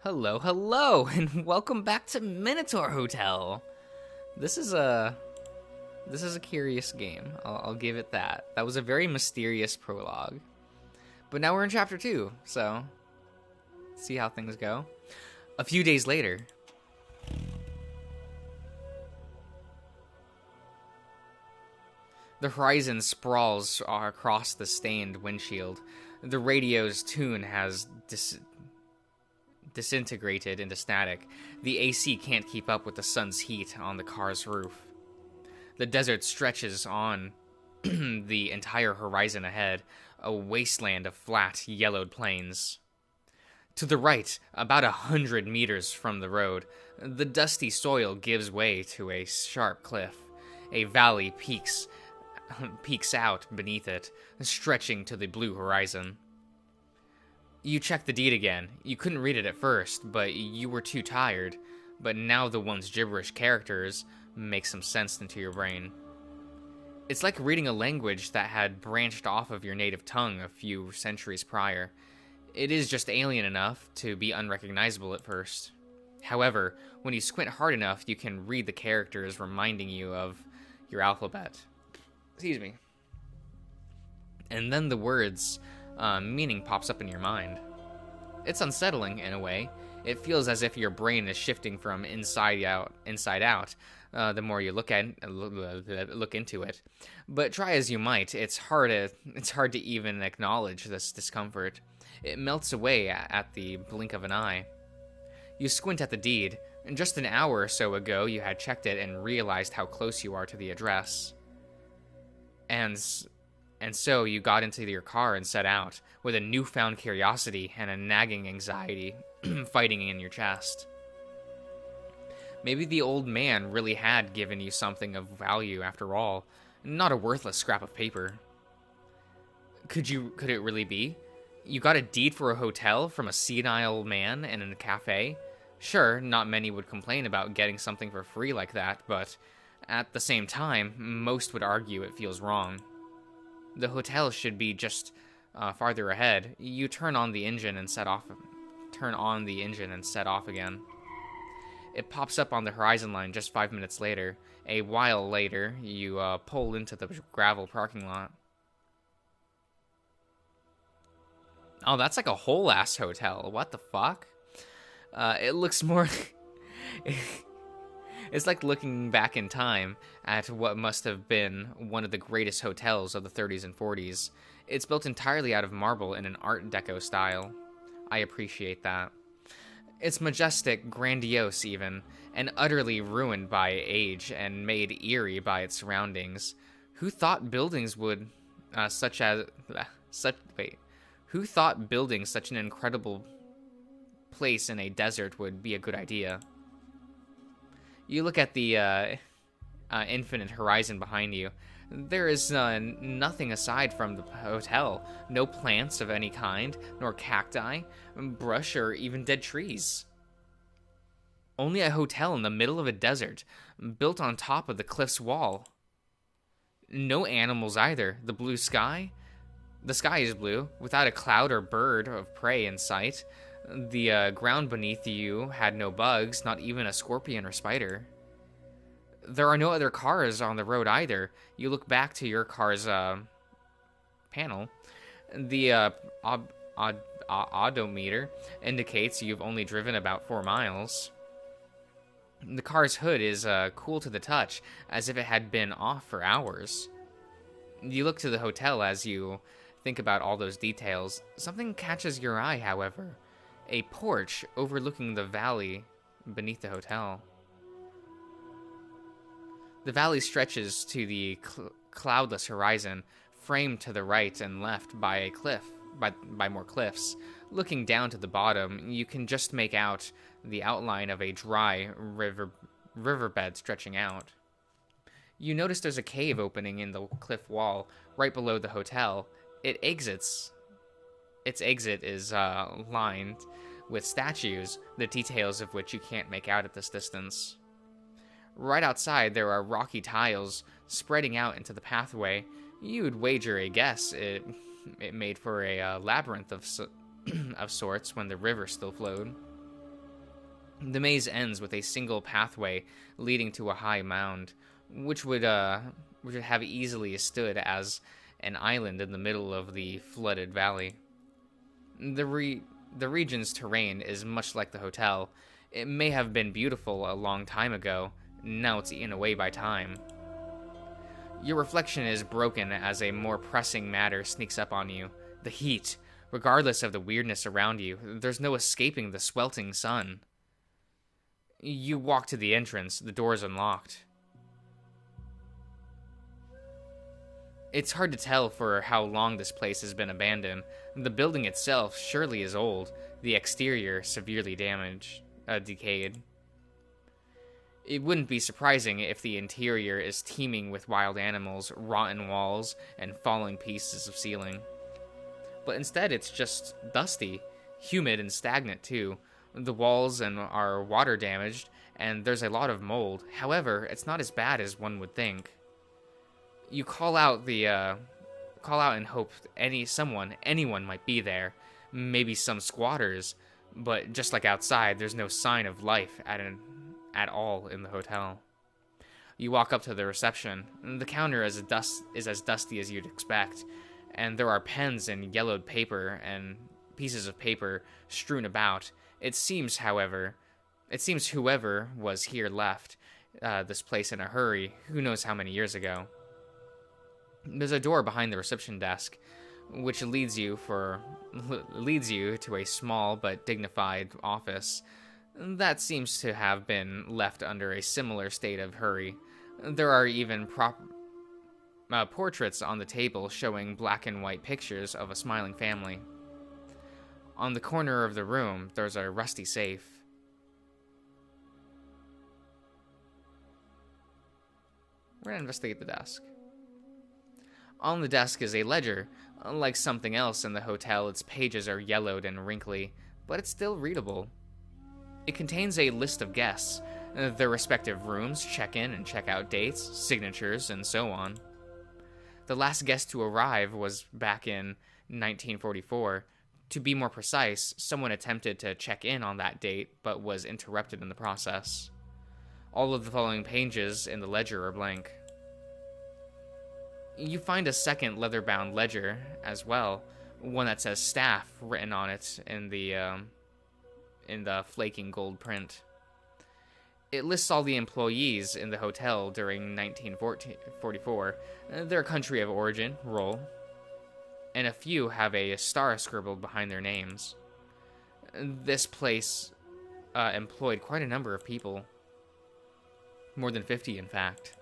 Hello, hello, and welcome back to Minotaur Hotel. This is a curious game. I'll give it that. That was a very mysterious prologue, but now we're in chapter 2, so let's see how things go. A few days later, the horizon sprawls across the stained windshield. The radio's tune has disintegrated into static. The AC can't keep up with the sun's heat on the car's roof. The desert stretches on the entire horizon ahead, a wasteland of flat, yellowed plains. To the right, about 100 meters from the road, the dusty soil gives way to a sharp cliff. A valley peaks out beneath it, stretching to the blue horizon. You check the deed again. You couldn't read it at first, but you were too tired. But now the once gibberish characters make some sense into your brain. It's like reading a language that had branched off of your native tongue a few centuries prior. It is just alien enough to be unrecognizable at first. However, when you squint hard enough, you can read the characters reminding you of your alphabet. Excuse me. And then the words meaning pops up in your mind. It's unsettling in a way. It feels as if your brain is shifting from inside out. The more you look into it. But try as you might, it's hard to even acknowledge this discomfort. It melts away at the blink of an eye. You squint at the deed. Just an hour or so ago, you had checked it and realized how close you are to the address. And so you got into your car and set out, with a newfound curiosity and a nagging anxiety fighting in your chest. Maybe the old man really had given you something of value after all, not a worthless scrap of paper. Could it really be? You got a deed for a hotel from a senile man in a cafe? Sure, not many would complain about getting something for free like that, but at the same time, most would argue it feels wrong. The hotel should be just farther ahead. You turn on the engine and set off again. It pops up on the horizon line just 5 minutes later. A while later, you pull into the gravel parking lot. Oh, that's like a whole ass hotel. What the fuck? It looks more. It's like looking back in time at what must have been one of the greatest hotels of the 30s and 40s. It's built entirely out of marble in an Art Deco style. I appreciate that. It's majestic, grandiose even, and utterly ruined by age and made eerie by its surroundings. Who thought building such an incredible place in a desert would be a good idea? You look at the infinite horizon behind you. There is nothing aside from the hotel. No plants of any kind, nor cacti, brush, or even dead trees. Only a hotel in the middle of a desert, built on top of the cliff's wall. No animals either. The sky is blue, without a cloud or bird of prey in sight. The ground beneath you had no bugs, not even a scorpion or spider. There are no other cars on the road either. You look back to your car's panel. The odometer indicates you've only driven about 4 miles. The car's hood is cool to the touch, as if it had been off for hours. You look to the hotel as you think about all those details. Something catches your eye, however. A porch overlooking the valley beneath the hotel. The valley stretches to the cloudless horizon, framed to the right and left by a cliff, by more cliffs. Looking down to the bottom, you can just make out the outline of a dry riverbed stretching out. You notice there's a cave opening in the cliff wall right below the hotel. Its exit is lined with statues, the details of which you can't make out at this distance. Right outside, there are rocky tiles spreading out into the pathway. You'd wager a guess it made for a labyrinth of sorts when the river still flowed. The maze ends with a single pathway leading to a high mound, which would have easily stood as an island in the middle of the flooded valley. The region's terrain is much like the hotel. It may have been beautiful a long time ago, now it's eaten away by time. Your reflection is broken as a more pressing matter sneaks up on you. The heat. Regardless of the weirdness around you, there's no escaping the sweltering sun. You walk to the entrance, the door's unlocked. It's hard to tell for how long this place has been abandoned. The building itself surely is old, the exterior severely decayed. It wouldn't be surprising if the interior is teeming with wild animals, rotten walls, and falling pieces of ceiling. But instead it's just dusty, humid and stagnant too. The walls are water damaged, and there's a lot of mold. However, it's not as bad as one would think. You call out and hope anyone might be there. Maybe some squatters, but just like outside, there's no sign of life at all in the hotel. You walk up to the reception. The counter is as dusty as you'd expect, and there are pens and yellowed paper and pieces of paper strewn about. It seems whoever was here left this place in a hurry, who knows how many years ago. There's a door behind the reception desk, which leads you to a small but dignified office that seems to have been left under a similar state of hurry. There are even portraits on the table showing black and white pictures of a smiling family. On the corner of the room, there's a rusty safe. We're gonna investigate the desk. On the desk is a ledger. Unlike something else in the hotel, its pages are yellowed and wrinkly, but it's still readable. It contains a list of guests, their respective rooms, check-in and check-out dates, signatures, and so on. The last guest to arrive was back in 1944. To be more precise, someone attempted to check in on that date, but was interrupted in the process. All of the following pages in the ledger are blank. You find a second leather-bound ledger as well, one that says staff written on it in the flaking gold print. It lists all the employees in the hotel during 1944, their country of origin, role, and a few have a star scribbled behind their names. This place employed quite a number of people. More than 50, in fact.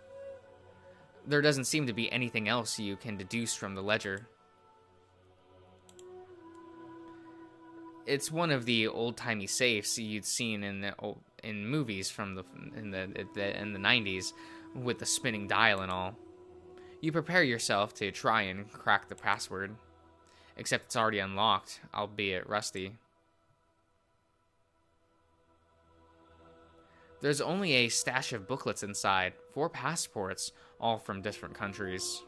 There doesn't seem to be anything else you can deduce from the ledger. It's one of the old-timey safes you'd seen in movies from in the 90s, with the spinning dial and all. You prepare yourself to try and crack the password, except it's already unlocked, albeit rusty. There's only a stash of booklets inside, 4 passports, all from different countries.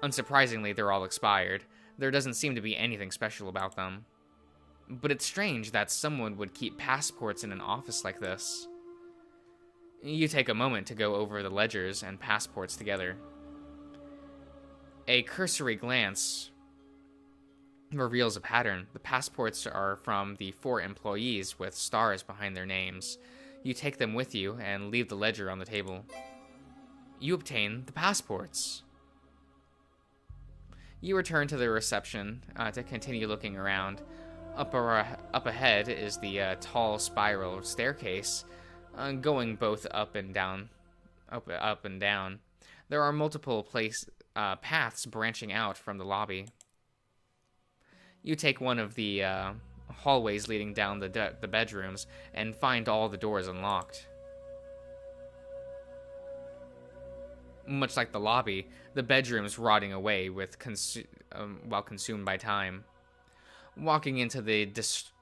Unsurprisingly, they're all expired. There doesn't seem to be anything special about them. But it's strange that someone would keep passports in an office like this. You take a moment to go over the ledgers and passports together. A cursory glance reveals a pattern. The passports are from the 4 employees with stars behind their names. You take them with you and leave the ledger on the table. You obtain the passports. You return to the reception to continue looking around. Up ahead is the tall spiral staircase, going both up and down. There are multiple paths branching out from the lobby. You take one of the hallways leading down the bedrooms and find all the doors unlocked. Much like the lobby, the bedroom's rotting away while consumed by time. Walking into the disturbed,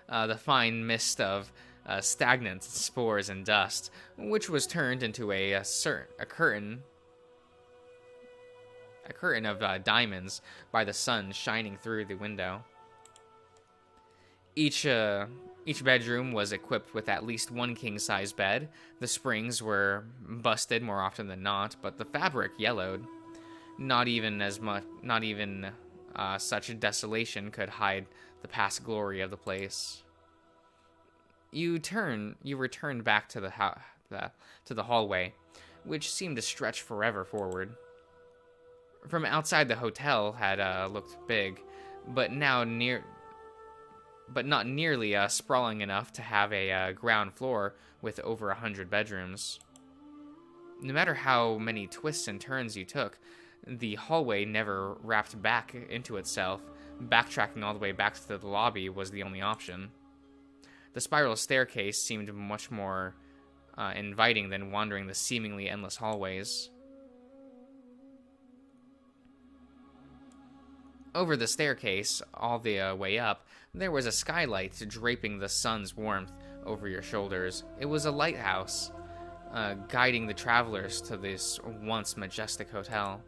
the fine mist of stagnant spores and dust, which was turned into a curtain diamonds by the sun shining through the window. Each bedroom was equipped with at least one king-size bed. The springs were busted more often than not, but the fabric yellowed. Not even such desolation could hide the past glory of the place. You returned back to the hallway, which seemed to stretch forever forward. From outside, the hotel had looked big, but not nearly sprawling enough to have a ground floor with over 100 bedrooms. No matter how many twists and turns you took, the hallway never wrapped back into itself. Backtracking all the way back to the lobby was the only option. The spiral staircase seemed much more inviting than wandering the seemingly endless hallways. Over the staircase, all the way up, there was a skylight draping the sun's warmth over your shoulders. It was a lighthouse, guiding the travelers to this once majestic hotel.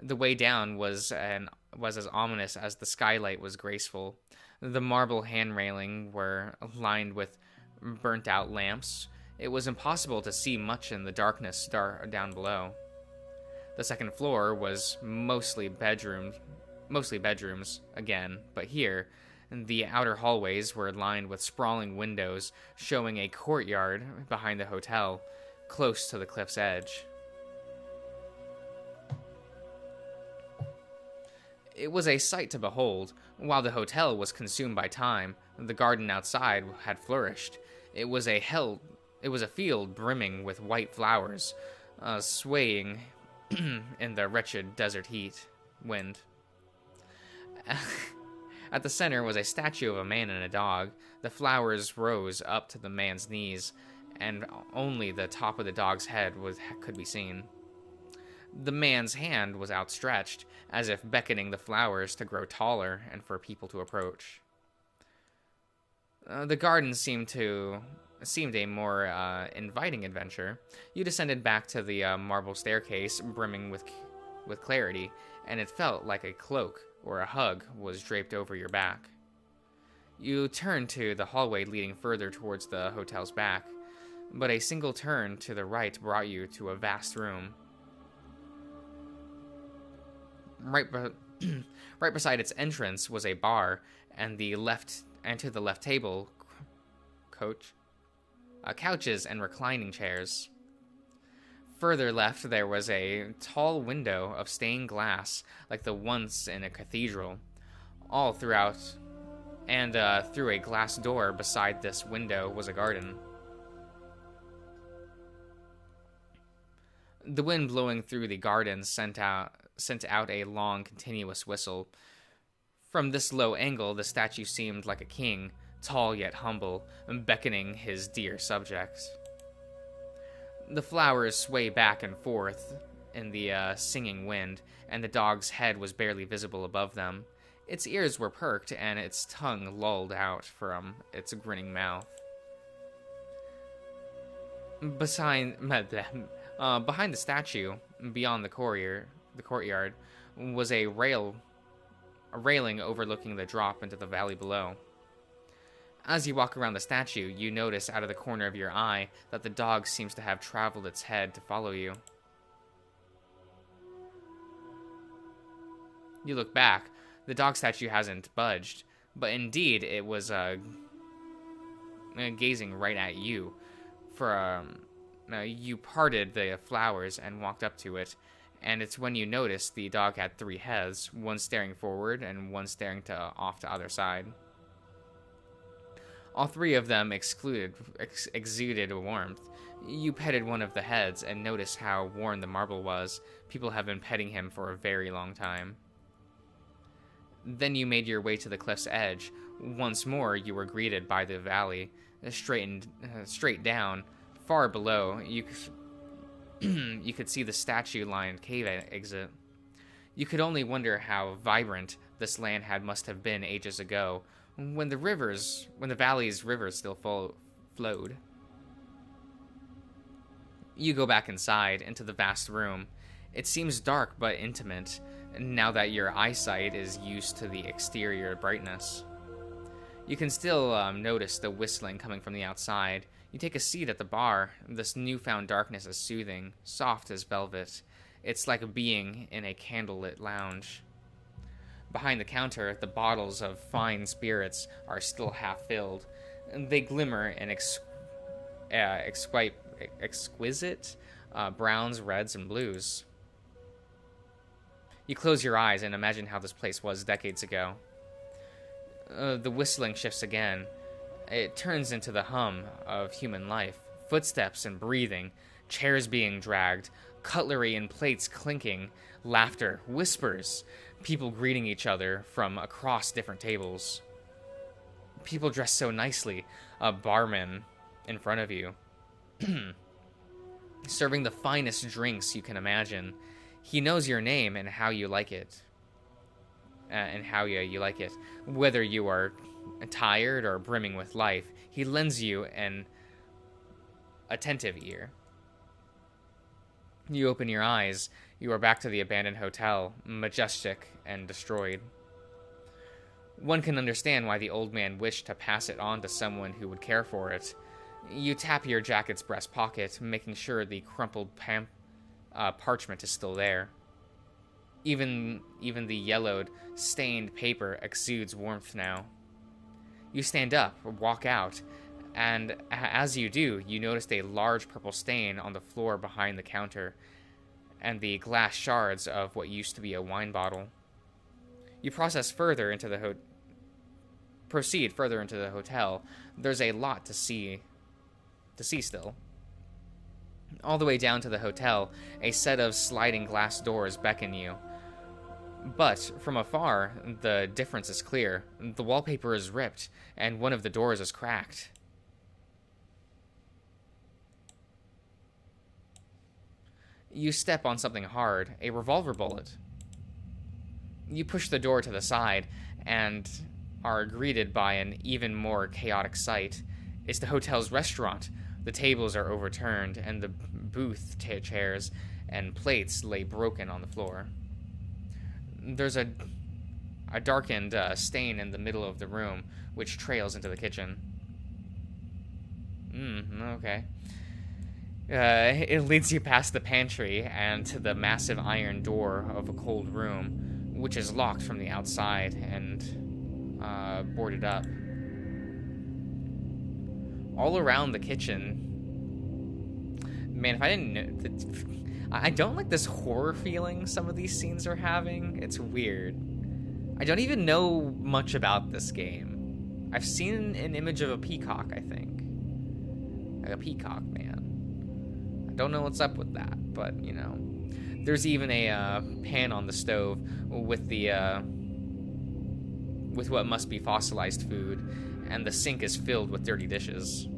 The way down was as ominous as the skylight was graceful. The marble hand railing were lined with burnt-out lamps. It was impossible to see much in the darkness down below. The second floor was mostly bedrooms again, but here, the outer hallways were lined with sprawling windows showing a courtyard behind the hotel, close to the cliff's edge. It was a sight to behold. While the hotel was consumed by time, the garden outside had flourished. It was a field brimming with white flowers, swaying in the wretched desert wind. At the center was a statue of a man and a dog. The flowers rose up to the man's knees, and only the top of the dog's head could be seen. The man's hand was outstretched, as if beckoning the flowers to grow taller and for people to approach. The garden seemed a more inviting adventure. You descended back to the marble staircase, brimming with clarity, and it felt like a cloak or a hug was draped over your back. You turned to the hallway leading further towards the hotel's back, but a single turn to the right brought you to a vast room. Right beside its entrance was a bar, and to the left table, couches and reclining chairs. Further left, there was a tall window of stained glass, like the ones in a cathedral. All throughout, and through a glass door beside this window was a garden. The wind blowing through the garden sent out a long, continuous whistle. From this low angle, the statue seemed like a king, tall yet humble, beckoning his dear subjects. The flowers sway back and forth in the singing wind, and the dog's head was barely visible above them. Its ears were perked, and its tongue lolled out from its grinning mouth. Behind the statue, beyond the courtyard, was a railing overlooking the drop into the valley below. As you walk around the statue, you notice out of the corner of your eye that the dog seems to have traveled its head to follow you. You look back. The dog statue hasn't budged, but indeed it was gazing right at you. You parted the flowers and walked up to it, and it's when you noticed the dog had 3 heads, one staring forward and one staring off to other side. All 3 of them exuded warmth. You petted one of the heads and noticed how worn the marble was. People have been petting him for a very long time. Then you made your way to the cliff's edge. Once more, you were greeted by the valley, straight down. Far below, you could see the statue-lined cave exit. You could only wonder how vibrant this land must have been ages ago, when the valley's rivers still flowed. You go back inside, into the vast room. It seems dark but intimate, now that your eyesight is used to the exterior brightness. You can still notice the whistling coming from the outside. You take a seat at the bar. This newfound darkness is soothing, soft as velvet. It's like being in a candlelit lounge. Behind the counter, the bottles of fine spirits are still half filled. They glimmer in exquisite browns, reds, and blues. You close your eyes and imagine how this place was decades ago. The whistling shifts again. It turns into the hum of human life. Footsteps and breathing, chairs being dragged, cutlery and plates clinking, laughter, whispers, people greeting each other from across different tables. People dressed so nicely, a barman in front of you, serving the finest drinks you can imagine. He knows your name and how you like it. You like it. Whether you are tired or brimming with life, he lends you an attentive ear. You open your eyes. You are back to the abandoned hotel, majestic and destroyed. One can understand why the old man wished to pass it on to someone who would care for it. You tap your jacket's breast pocket, making sure the crumpled parchment is still there. Even the yellowed, stained paper exudes warmth now. You stand up, walk out, and as you do, you notice a large purple stain on the floor behind the counter, and the glass shards of what used to be a wine bottle. You proceed further into the hotel. There's a lot to see still. All the way down to the hotel, a set of sliding glass doors beckon you. But from afar, the difference is clear. The wallpaper is ripped, and one of the doors is cracked. You step on something hard, a revolver bullet. You push the door to the side, and are greeted by an even more chaotic sight. It's the hotel's restaurant. The tables are overturned, and the booth chairs and plates lay broken on the floor. There's a darkened stain in the middle of the room, which trails into the kitchen. Okay. It leads you past the pantry and to the massive iron door of a cold room, which is locked from the outside and boarded up. All around the kitchen, man, if I didn't know, I don't like this horror feeling some of these scenes are having. It's weird. I don't even know much about this game. I've seen an image of a peacock, I think. Like a peacock, man. I don't know what's up with that, but, you know. There's even a pan on the stove with what must be fossilized food, and the sink is filled with dirty dishes.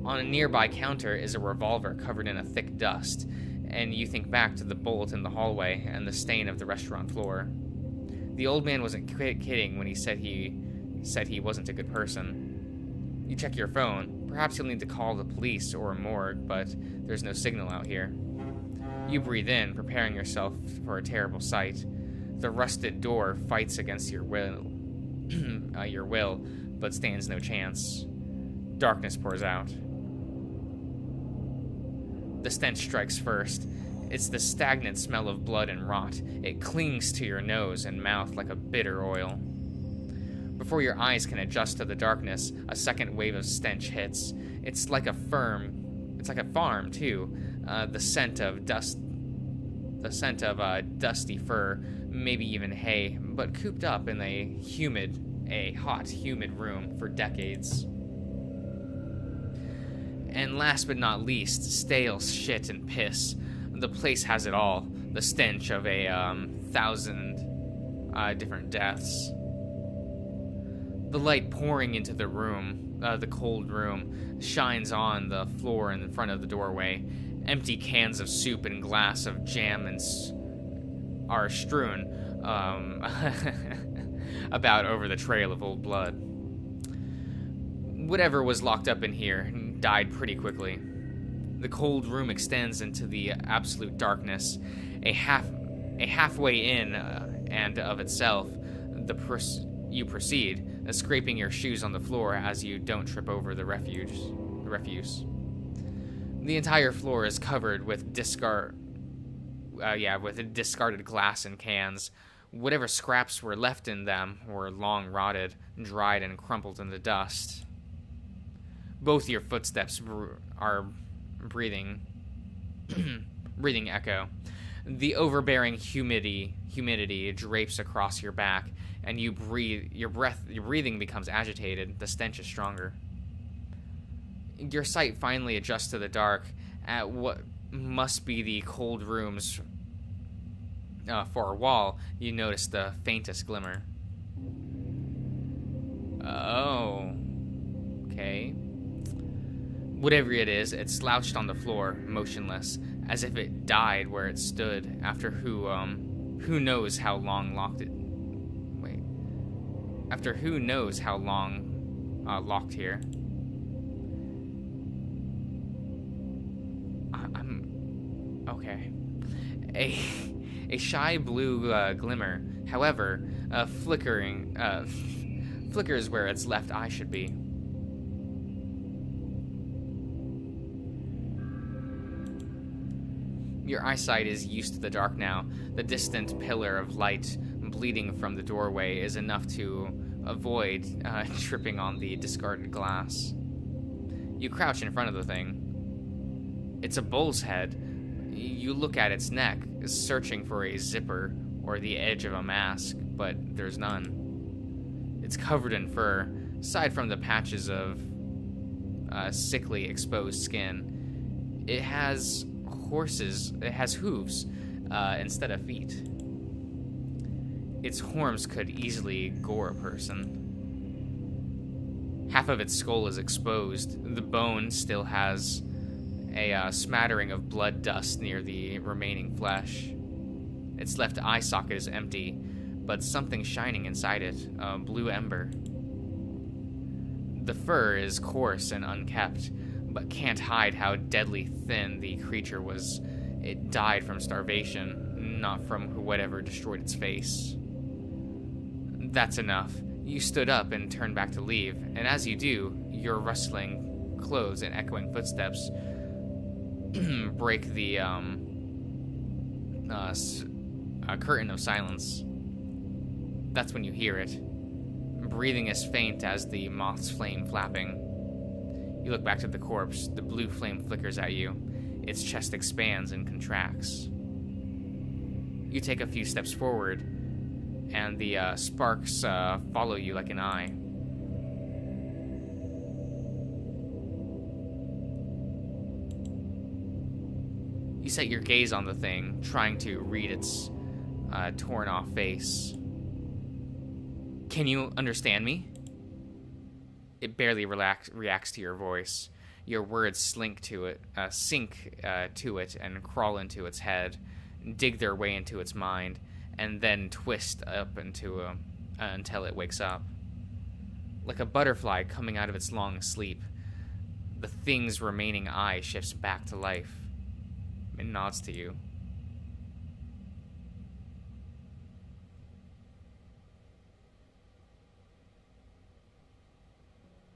On a nearby counter is a revolver covered in a thick dust, and you think back to the bullet in the hallway and the stain of the restaurant floor. The old man wasn't kidding when he said he wasn't a good person. You check your phone. Perhaps you'll need to call the police or a morgue, but there's no signal out here. You breathe in, preparing yourself for a terrible sight. The rusted door fights against your will, but stands no chance. Darkness pours out. The stench strikes first. It's the stagnant smell of blood and rot. It clings to your nose and mouth like a bitter oil. Before your eyes can adjust to the darkness, a second wave of stench hits. It's like a farm, too. The scent of dusty fur, maybe even hay, but cooped up in a hot, humid room for decades. And last but not least, stale shit and piss. The place has it all. The stench of 1,000 different deaths. The light pouring into the room, the cold room, shines on the floor in front of the doorway. Empty cans of soup and glass of jam are strewn about over the trail of old blood. Whatever was locked up in here died pretty quickly. The cold room extends into the absolute darkness. Halfway in and of itself, you proceed, scraping your shoes on the floor as you don't trip over the refuse. The entire floor is covered with discarded glass and cans. Whatever scraps were left in them were long rotted, dried, and crumpled in the dust. Both your footsteps are breathing echo. The overbearing humidity drapes across your back, and you breathe. Your breathing becomes agitated. The stench is stronger. Your sight finally adjusts to the dark at what must be the cold room's far wall. You notice the faintest glimmer. Oh, okay. Whatever it is, it slouched on the floor, motionless, as if it died where it stood after who knows how long locked it. Wait. After who knows how long locked here. I'm okay. A shy blue glimmer, however, flickers where its left eye should be. Your eyesight is used to the dark now. The distant pillar of light bleeding from the doorway is enough to avoid tripping on the discarded glass. You crouch in front of the thing. It's a bull's head. You look at its neck, searching for a zipper or the edge of a mask, but there's none. It's covered in fur, aside from the patches of sickly exposed skin. It has hooves instead of feet. Its horns could easily gore a person. Half of its skull is exposed. The bone still has a smattering of blood dust near the remaining flesh. Its left eye socket is empty, but something shining inside it, a blue ember. The fur is coarse and unkempt, but can't hide how deadly thin the creature was. It died from starvation, not from whatever destroyed its face. That's enough. You stood up and turned back to leave, and as you do, your rustling clothes and echoing footsteps break the curtain of silence. That's when you hear it. Breathing as faint as the moth's flame flapping. You look back to the corpse. The blue flame flickers at you. Its chest expands and contracts. You take a few steps forward, and the sparks follow you like an eye. You set your gaze on the thing, trying to read its torn-off face. Can you understand me? It barely reacts to your voice. Your words sink to it, and crawl into its head, dig their way into its mind, and then twist up until it wakes up. Like a butterfly coming out of its long sleep, the thing's remaining eye shifts back to life. It nods to you.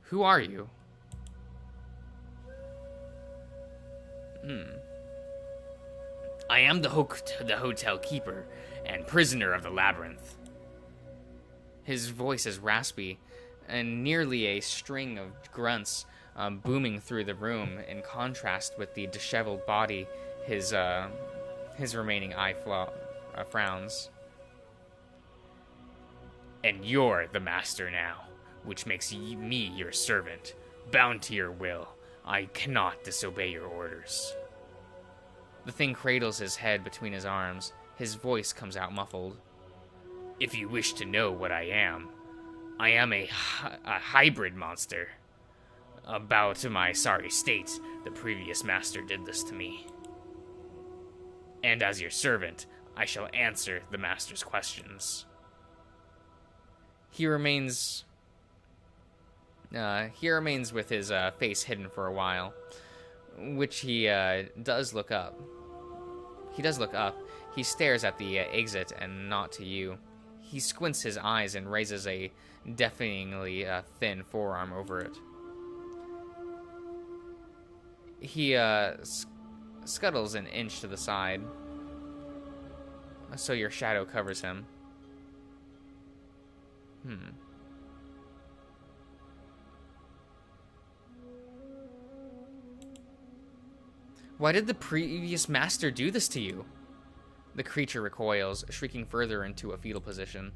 Who are you? I am the hotel keeper and prisoner of the labyrinth. His voice is raspy, and nearly a string of grunts booming through the room in contrast with the disheveled body his remaining eye frowns. And you're the master now, which makes me your servant, bound to your will. I cannot disobey your orders. The thing cradles his head between his arms. His voice comes out muffled. If you wish to know what I am a hybrid monster. About my sorry state, the previous master did this to me. And as your servant, I shall answer the master's questions. He remains with his face hidden for a while. which he does look up. He does look up. He stares at the exit and not to you. He squints his eyes and raises a deafeningly thin forearm over it. He scuttles an inch to the side, so your shadow covers him. Why did the previous master do this to you? The creature recoils, shrieking further into a fetal position.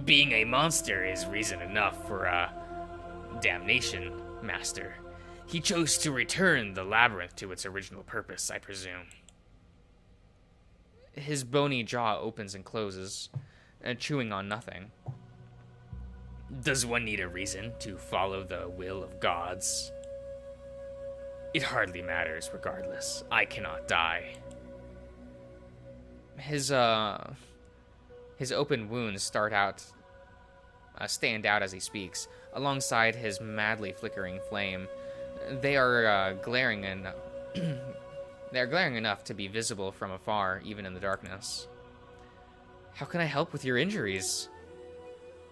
Being a monster is reason enough for damnation, master. He chose to return the labyrinth to its original purpose, I presume. His bony jaw opens and closes, chewing on nothing. Does one need a reason to follow the will of gods? It hardly matters, regardless. I cannot die. His open wounds stand out as he speaks, alongside his madly flickering flame. They are glaring enough. They are glaring enough to be visible from afar, even in the darkness. How can I help with your injuries?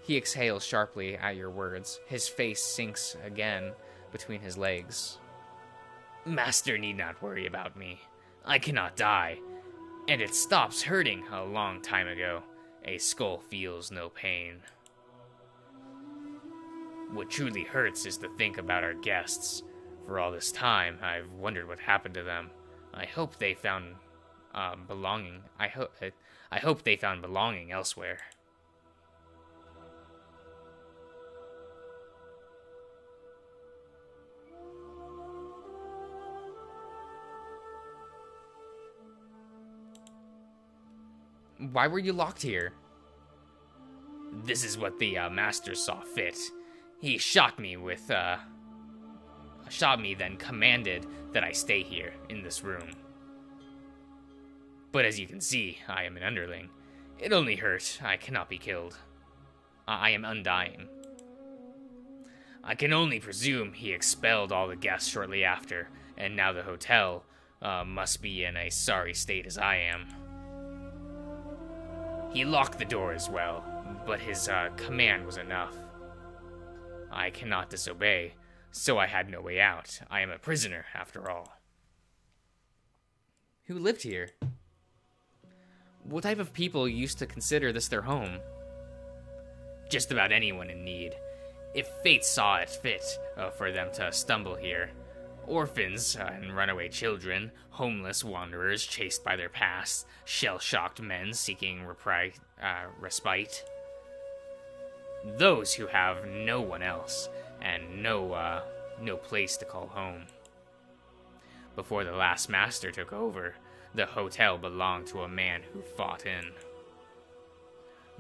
He exhales sharply at your words. His face sinks again between his legs. Master need not worry about me. I cannot die, and it stops hurting a long time ago. A skull feels no pain. What truly hurts is to think about our guests. For all this time, I've wondered what happened to them. I hope they found belonging. I hope they found belonging elsewhere. Why were you locked here? This is what the master saw fit. He shot me, then commanded that I stay here, in this room. But as you can see, I am an underling. It only hurt. I cannot be killed. I am undying. I can only presume he expelled all the guests shortly after, and now the hotel must be in a sorry state as I am. He locked the door as well, but his command was enough. I cannot disobey, so I had no way out. I am a prisoner, after all. Who lived here? What type of people used to consider this their home? Just about anyone in need. If fate saw it fit for them to stumble here. Orphans and runaway children, homeless wanderers chased by their past, shell-shocked men seeking respite. Those who have no one else and no place to call home. Before the last master took over, the hotel belonged to a man who fought in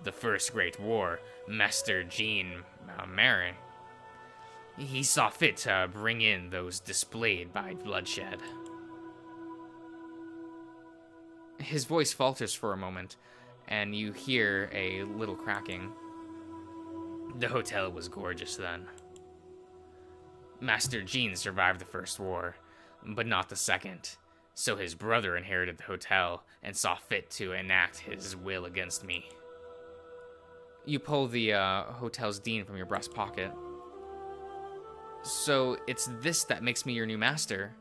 the First Great War, Master Jean Marin. He saw fit to bring in those displayed by bloodshed. His voice falters for a moment, and you hear a little cracking. The hotel was gorgeous then. Master Jean survived the First War, but not the Second, so his brother inherited the hotel and saw fit to enact his will against me. You pull the hotel's dean from your breast pocket. So it's this that makes me your new master?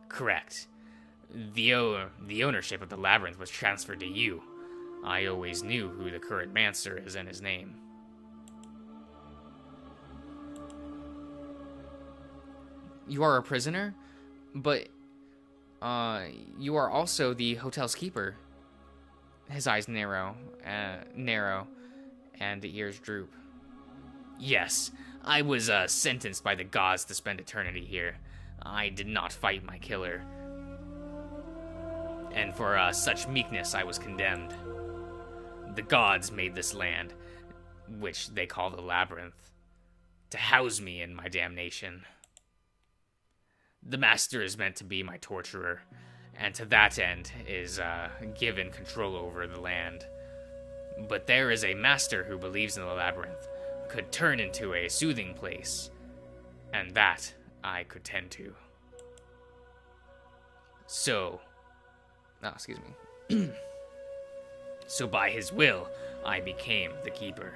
Correct. The ownership of the labyrinth was transferred to you. I always knew who the current master is and his name. You are a prisoner, but you are also the hotel's keeper. His eyes narrow, and the ears droop. Yes, I was sentenced by the gods to spend eternity here. I did not fight my killer. And for such meekness I was condemned. The gods made this land, which they call the labyrinth, to house me in my damnation. The master is meant to be my torturer, and to that end is given control over the land. But there is a master who believes in the labyrinth, could turn into a soothing place, and that I could tend to. So, excuse me. So by his will, I became the keeper.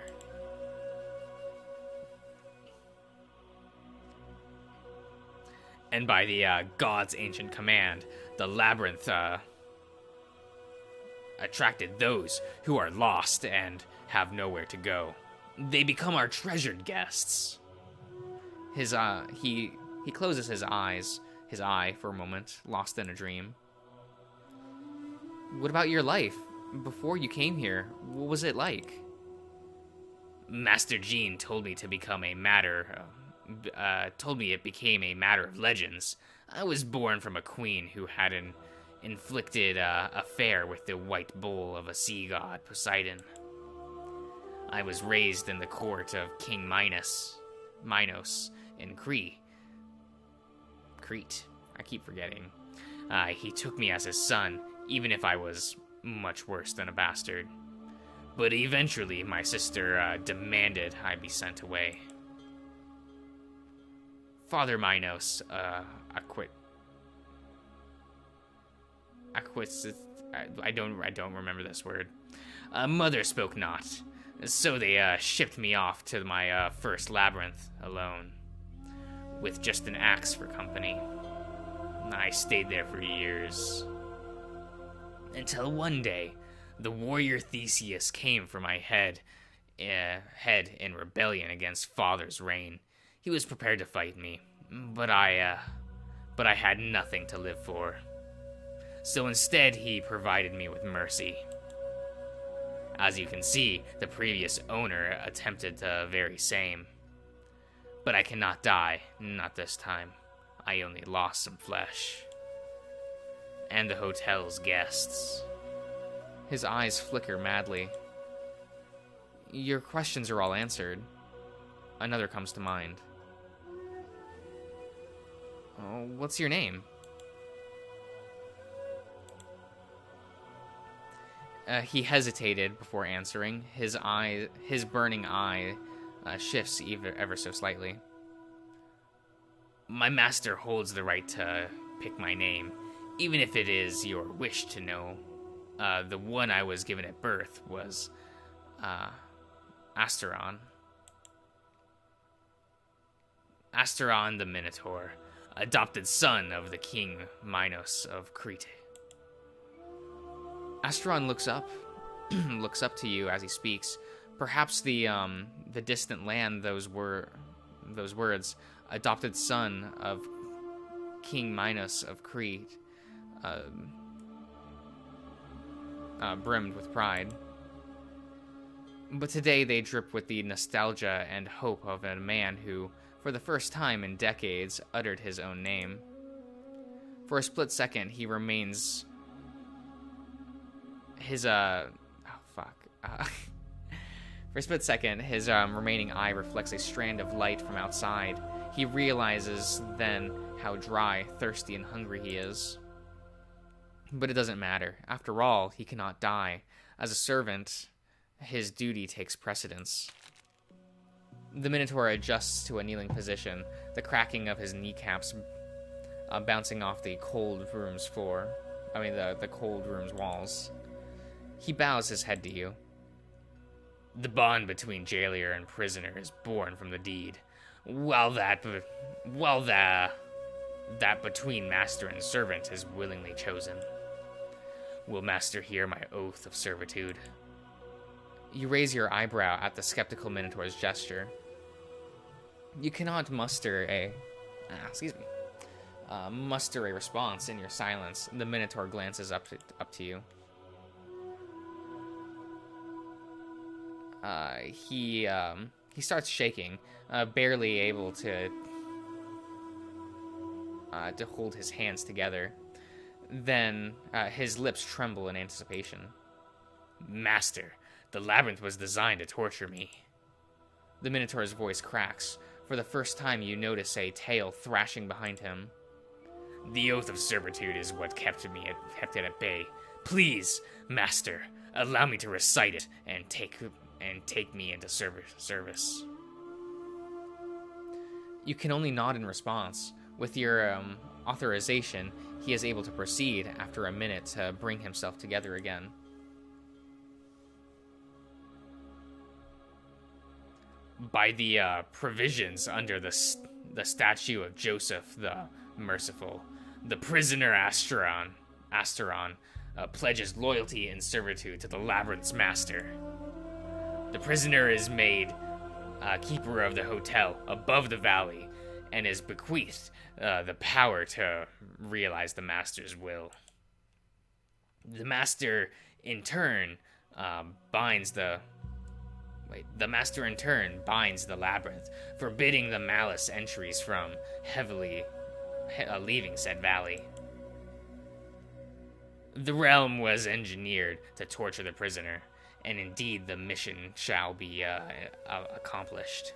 And by the god's ancient command, the labyrinth attracted those who are lost and have nowhere to go. They become our treasured guests. He closes his eye for a moment, lost in a dream. What about your life? Before you came here, what was it like? Master Jean told me it became a matter of legends. I was born from a queen who had an inflicted affair with the white bull of a sea god, Poseidon. I was raised in the court of King Minos in Crete. I keep forgetting. He took me as his son, even if I was much worse than a bastard. But eventually, my sister demanded I be sent away. Father Minos, I don't remember this word. Mother spoke not, so they shipped me off to my first labyrinth alone, with just an axe for company. I stayed there for years, until one day, the warrior Theseus came for my head in rebellion against Father's reign. He was prepared to fight me, but I had nothing to live for. So instead, he provided me with mercy. As you can see, the previous owner attempted the very same. But I cannot die, not this time. I only lost some flesh. And the hotel's guests. His eyes flicker madly. Your questions are all answered. Another comes to mind. Oh, what's your name? He hesitated before answering. His burning eye, shifts ever so slightly. My master holds the right to pick my name, even if it is your wish to know. The one I was given at birth was Asteron. Asteron the Minotaur, adopted son of the king Minos of Crete. Asteron looks up to you as he speaks. Perhaps the distant land those words, adopted son of King Minos of Crete, brimmed with pride. But today they drip with the nostalgia and hope of a man who, for the first time in decades, uttered his own name. For a split second, he remains... For a split second, his remaining eye reflects a strand of light from outside. He realizes then how dry, thirsty, and hungry he is. But it doesn't matter. After all, he cannot die. As a servant, his duty takes precedence. The Minotaur adjusts to a kneeling position, the cracking of his kneecaps bouncing off the cold room's floor. The cold room's walls. He bows his head to you. The bond between jailer and prisoner is born from the deed, while that between master and servant is willingly chosen. Will master hear my oath of servitude? You raise your eyebrow at the skeptical Minotaur's gesture. You cannot muster a response in your silence. The Minotaur glances up to you. He starts shaking, barely able to hold his hands together. Then his lips tremble in anticipation. Master, the labyrinth was designed to torture me. The Minotaur's voice cracks. For the first time, you notice a tail thrashing behind him. The oath of servitude is what kept it at bay. Please, master, allow me to recite it and take me into service. You can only nod in response. With your authorization, he is able to proceed after a minute to bring himself together again. By the provisions under the statue of Joseph the Merciful, the prisoner Asteron pledges loyalty and servitude to the labyrinth's master. The prisoner is made keeper of the hotel above the valley and is bequeathed the power to realize the master's will. The master in turn binds the labyrinth, forbidding the malice entries from leaving said valley. The realm was engineered to torture the prisoner, and indeed the mission shall be accomplished.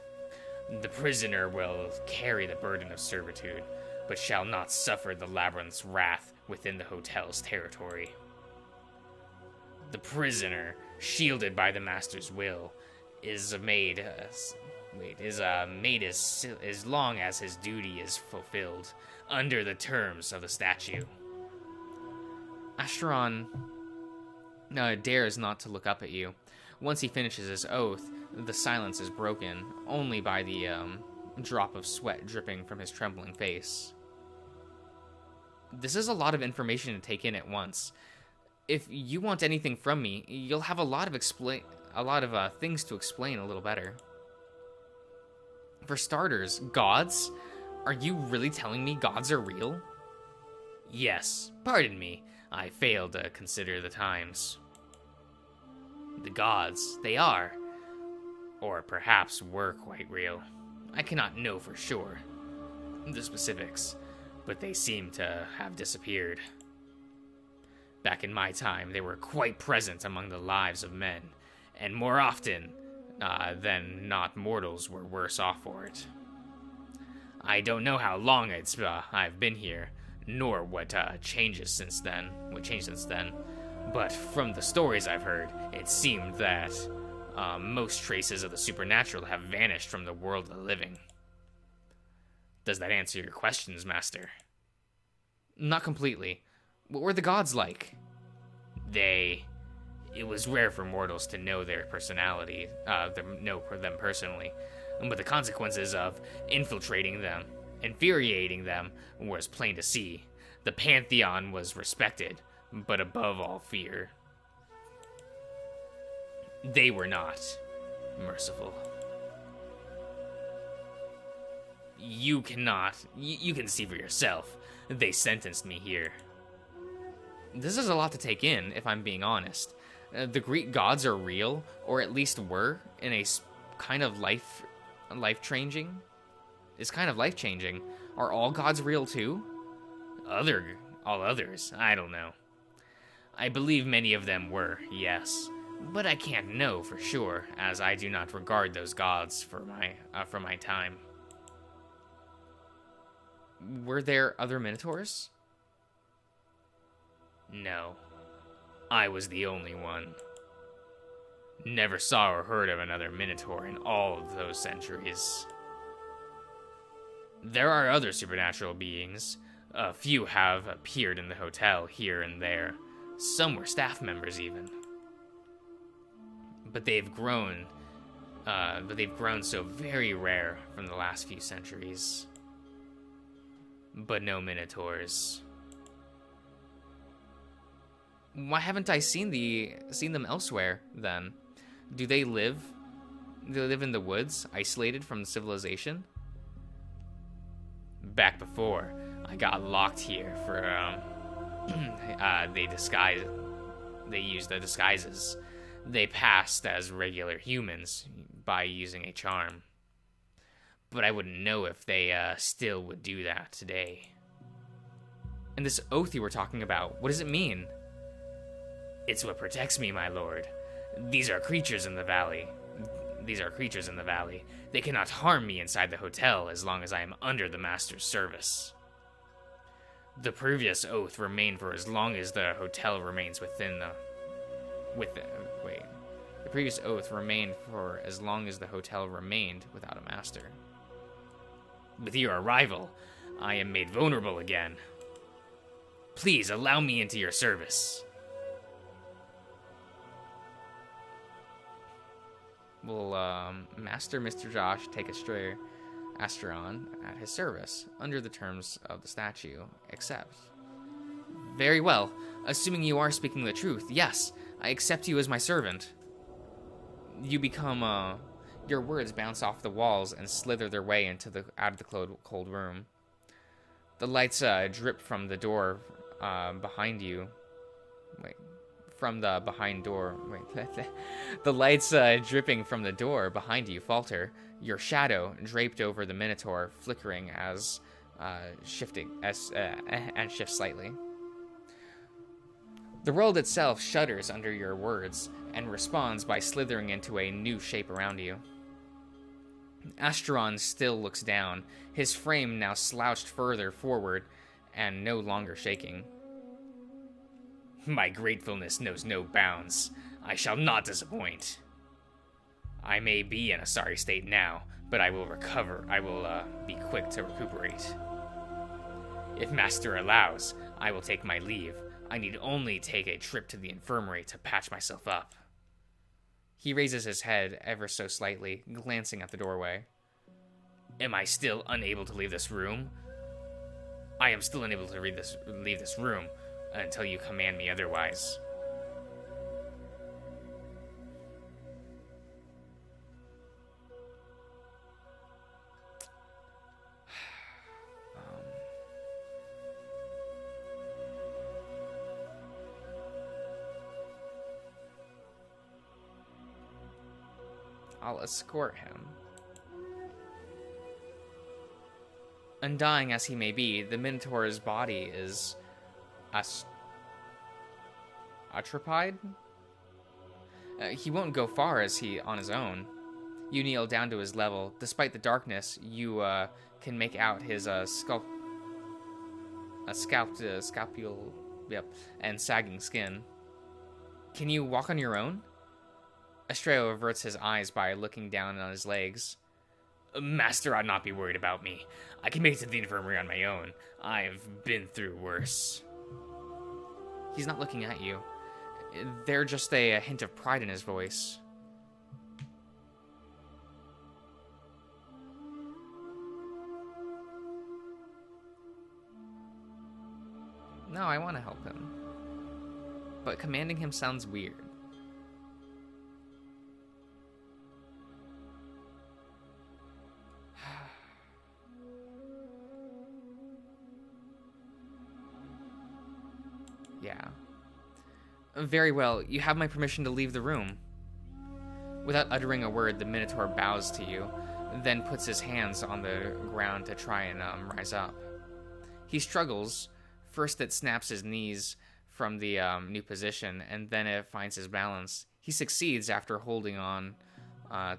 The prisoner will carry the burden of servitude, but shall not suffer the labyrinth's wrath within the hotel's territory. The prisoner, shielded by the master's will, is made as long as his duty is fulfilled under the terms of the statute. Asteron dares not to look up at you. Once he finishes his oath, the silence is broken only by the drop of sweat dripping from his trembling face. This is a lot of information to take in at once. If you want anything from me, you'll have a lot of things to explain a little better. For starters, gods? Are you really telling me gods are real? Yes, pardon me. I failed to consider the times. The gods, they are, or perhaps were quite real. I cannot know for sure the specifics, but they seem to have disappeared. Back in my time, they were quite present among the lives of men, and more often than not, mortals were worse off for it. I don't know how long I've been here, nor what changed since then. But from the stories I've heard, it seemed that most traces of the supernatural have vanished from the world of the living. Does that answer your questions, Master? Not completely. What were the gods like? It was rare for mortals to know their personality, know them personally, but the consequences of infiltrating them, infuriating them, was plain to see. The pantheon was respected, but above all fear. They were not merciful. You can see for yourself. They sentenced me here. This is a lot to take in, if I'm being honest. The Greek gods are real, or at least were, in a kind of life-changing. Is kind of life-changing. Are all gods real too? All others, I don't know. I believe many of them were, yes, but I can't know for sure, as I do not regard those gods for my time. Were there other Minotaurs? No. I was the only one. Never saw or heard of another Minotaur in all of those centuries. There are other supernatural beings. A few have appeared in the hotel here and there. Some were staff members even. But they've grown so very rare from the last few centuries. But no Minotaurs. Why haven't I seen them elsewhere, then? Do they live in the woods, isolated from civilization? Back before I got locked here for, they used the disguises. They passed as regular humans by using a charm. But I wouldn't know if they still would do that today. And this oath you were talking about, what does it mean? It's what protects me, my lord. These are creatures in the valley. They cannot harm me inside the hotel as long as I am under the master's service. The previous oath remained for as long as the hotel remains within the... The previous oath remained for as long as the hotel remained without a master. With your arrival, I am made vulnerable again. Please allow me into your service. Will Master Mr. Josh take Asteron at his service under the terms of the statue? Accept. Very well. Assuming you are speaking the truth, yes, I accept you as my servant. You become, your words bounce off the walls and slither their way out of the cold room. The lights drip from the door behind you. Wait, from the behind door. Wait, the lights dripping from the door behind you falter. Your shadow draped over the Minotaur, flickering as shifting and shifts slightly. The world itself shudders under your words and responds by slithering into a new shape around you. Asteron still looks down, his frame now slouched further forward and no longer shaking. My gratefulness knows no bounds. I shall not disappoint. I may be in a sorry state now, but I will recover. I will be quick to recuperate. If Master allows, I will take my leave. I need only take a trip to the infirmary to patch myself up. He raises his head ever so slightly, glancing at the doorway. Am I still unable to leave this room? I am still unable to leave this room until you command me otherwise. I'll escort him. Undying as he may be, the Minotaur's body is atrophied? He won't go far on his own. You kneel down to his level. Despite the darkness, you can make out his scalpel, and sagging skin. Can you walk on your own? Estrella averts his eyes by looking down on his legs. Master ought not be worried about me. I can make it to the infirmary on my own. I've been through worse. He's not looking at you. There's just a hint of pride in his voice. No, I want to help him. But commanding him sounds weird. Yeah. Very well, you have my permission to leave the room. Without uttering a word, the Minotaur bows to you, then puts his hands on the ground to try and rise up. He struggles. First it snaps his knees from the new position, and then it finds his balance. He succeeds after holding on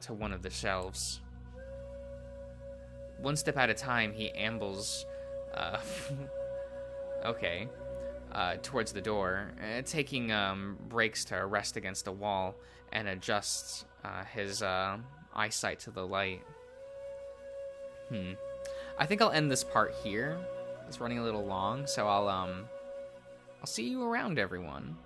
to one of the shelves. One step at a time, he ambles towards the door, taking breaks to rest against a wall and adjusts his eyesight to the light. I think I'll end this part here. It's running a little long, so I'll see you around, everyone.